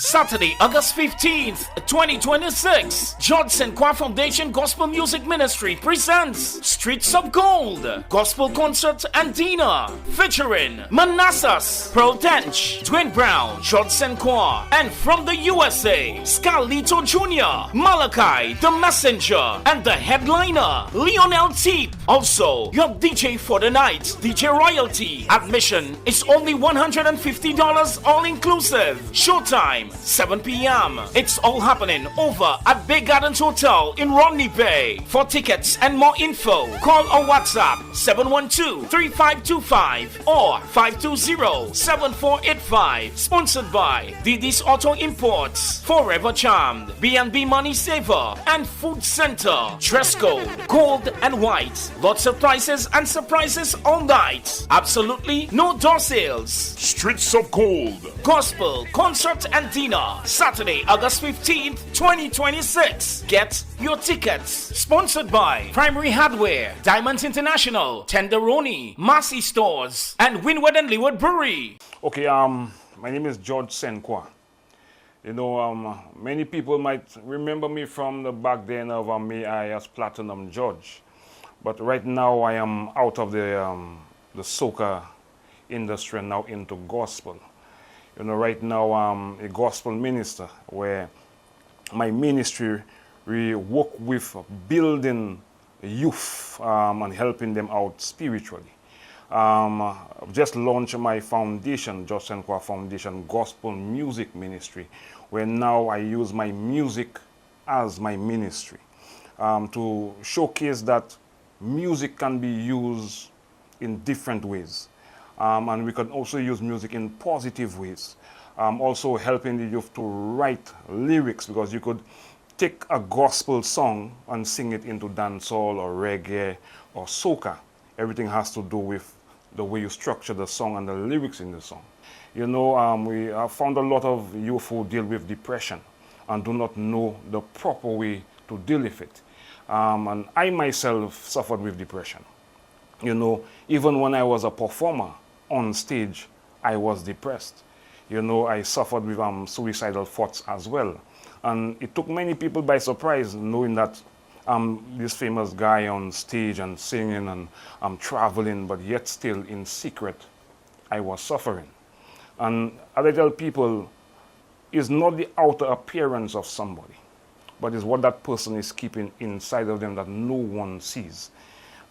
Saturday, August 15th, 2026. Croix Foundation Gospel Music Ministry presents Streets of Gold Gospel Concert and Dinner featuring Manassas, Pearl Tench, Dwayne Brown, Croix, and from the USA, Scalito Jr., Malachi, The Messenger, and the headliner, Lionel Teep. Also, your DJ for the night, DJ Royalty. Admission is only $150 all inclusive. Showtime 7 p.m. It's all happening over at Bay Gardens Hotel in Rodney Bay. For tickets and more info, call or WhatsApp 712-3525 or 520-7485. Sponsored by Didi's Auto Imports, Forever Charmed, B&B Money Saver, and Food Center. Dress code gold and white. Lots of prices and surprises all night. Absolutely no door sales. Streets of Gold Gospel Concert and Dinner, Saturday, August 15th, 2026. Get your tickets. Sponsored by Primary Hardware, Diamonds International, Tenderoni, Massey Stores, and Windward and Leeward Brewery. Okay, my name is George Senkwa. You know, many people might remember me from the back then of me as Platinum George. But right now I am out of the soca industry and now into gospel. You know, right now I'm a gospel minister where my ministry we work with building youth and helping them out spiritually. I've just launched my foundation, Croix Foundation Gospel Music Ministry, where now I use my music as my ministry to showcase that music can be used in different ways. And we can also use music in positive ways. Also helping the youth to write lyrics, because you could take a gospel song and sing it into dancehall or reggae or soca. Everything has to do with the way you structure the song and the lyrics in the song. You know, we have found a lot of youth who deal with depression and do not know the proper way to deal with it. And I myself suffered with depression. You know, even when I was a performer on stage, I was depressed. You know, I suffered with suicidal thoughts as well. And it took many people by surprise knowing that I'm this famous guy on stage and singing and I'm traveling, but yet still in secret, I was suffering. And as I tell people, it's not the outer appearance of somebody, but it's what that person is keeping inside of them that no one sees.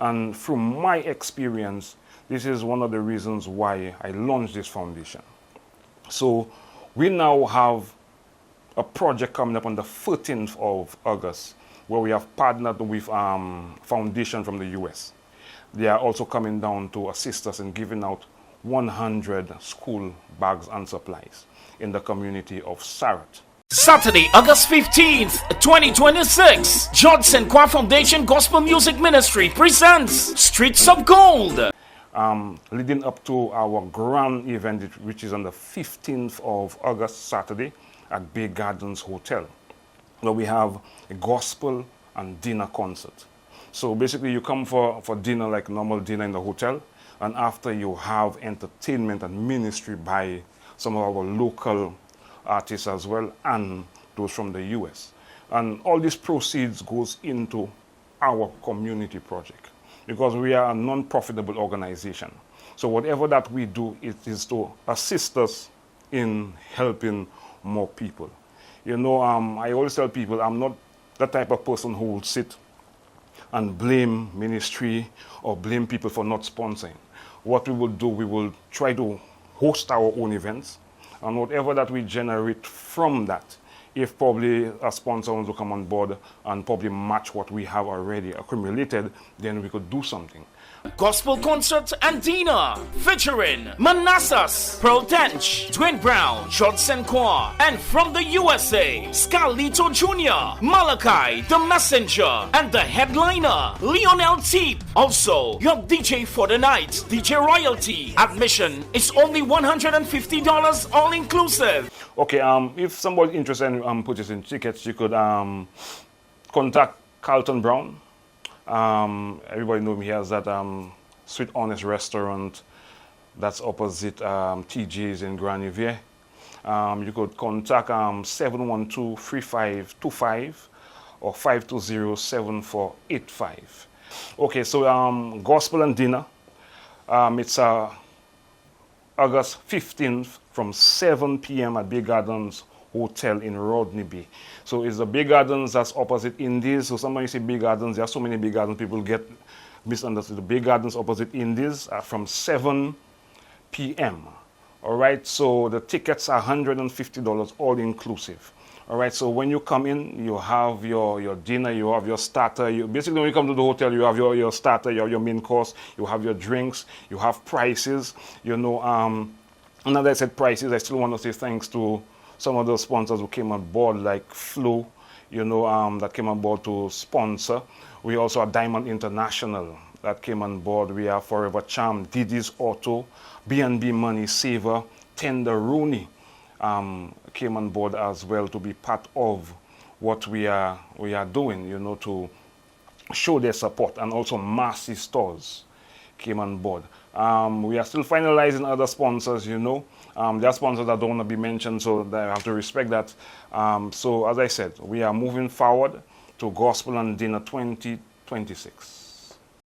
And from my experience, this is one of the reasons why I launched this foundation. So we now have a project coming up on the 13th of August, where we have partnered with Foundation from the US. They are also coming down to assist us in giving out 100 school bags and supplies in the community of Sarat. Saturday, August 15th, 2026. Croix Foundation Gospel Music Ministry presents Streets of Gold. Leading up to our grand event, which is on the 15th of August, Saturday, at Bay Gardens Hotel, where we have a gospel and dinner concert. So basically you come for dinner like normal dinner in the hotel, and after you have entertainment and ministry by some of our local artists as well, and those from the US. And all these proceeds goes into our community project, because we are a non-profitable organization. So whatever that we do, it is to assist us in helping more people. You know, I always tell people I'm not the type of person who will sit and blame ministry or blame people for not sponsoring. What we will do, we will try to host our own events, and whatever that we generate from that, if probably a sponsor wants to come on board and probably match what we have already accumulated, then we could do something. Gospel Concert and Dinner featuring Manassas, Pearl Tench, Dwayne Brown, Croix, and from the USA, Scalito Jr., Malachi, The Messenger, and the headliner, Lionel Teep. Also, your DJ for the night, DJ Royalty. Admission is only $150 all inclusive. Okay, if somebody's interested in purchasing tickets, you could contact Carlton Brown. Everybody knows me as that Sweet Honest restaurant that's opposite TG's in Grand Riviere. You could contact 712-3525 or 520-7485. Okay, so Gospel and Dinner. It's August 15th from 7 p.m. at Bay Gardens Hotel in Rodney Bay. So it's the Bay Gardens that's opposite Indies. So somebody say Bay Gardens, there are so many Bay Gardens, people get misunderstood. The Bay Gardens opposite Indies from 7 p.m. All right, so the tickets are $150 all inclusive. All right, so when you come in, you have your dinner, you have your starter. Basically, when you come to the hotel, you have your starter, you have your main course, you have your drinks, you have prices. You know, and as I said prices, I still want to say thanks to some of the sponsors who came on board, like Flo, you know, that came on board to sponsor. We also have Diamond International that came on board. We have Forever Charm, Didi's Auto, B&B Money Saver, Tenderoni. Came on board as well to be part of what we are doing, you know, to show their support. And also Massey Stores came on board. We are still finalizing other sponsors, you know. There are sponsors that don't want to be mentioned, so I have to respect that. So as I said, we are moving forward to Gospel and Dinner 2026.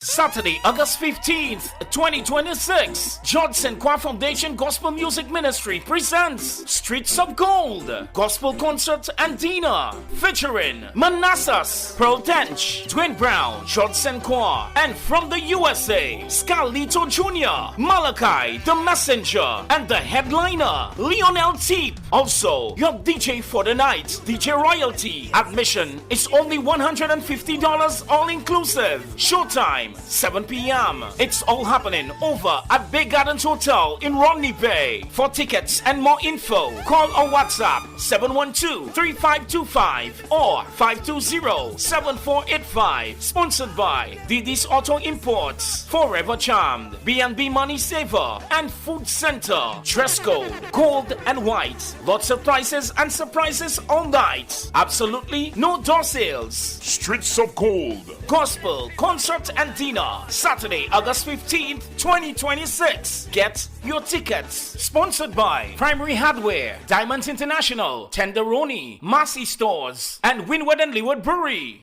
Saturday, August 15th, 2026, Judson Croix Foundation Gospel Music Ministry presents Streets of Gold, Gospel Concert and Dinner, featuring Manassas, Pearl Tench, Dwayne Brown, Judson Croix, and from the USA, Scalito Jr., Malachi, The Messenger, and the headliner, Lionel Teep. Also, your DJ for the night, DJ Royalty. Admission is only $150 all inclusive. Showtime 7 p.m. It's all happening over at Bay Gardens Hotel in Rodney Bay. For tickets and more info, call or WhatsApp 712-3525 or 520-7485. Sponsored by Didi's Auto Imports, Forever Charmed, B&B Money Saver, and Food Center. Dress code gold and white. Lots of prices and surprises all night. Absolutely no door sales. Streets of Gold. Gospel Concert and Dinner, Saturday, August 15th, 2026. Get your tickets. Sponsored by Primary Hardware, Diamonds International, Tenderoni, Massey Stores, and Windward and Leeward Brewery.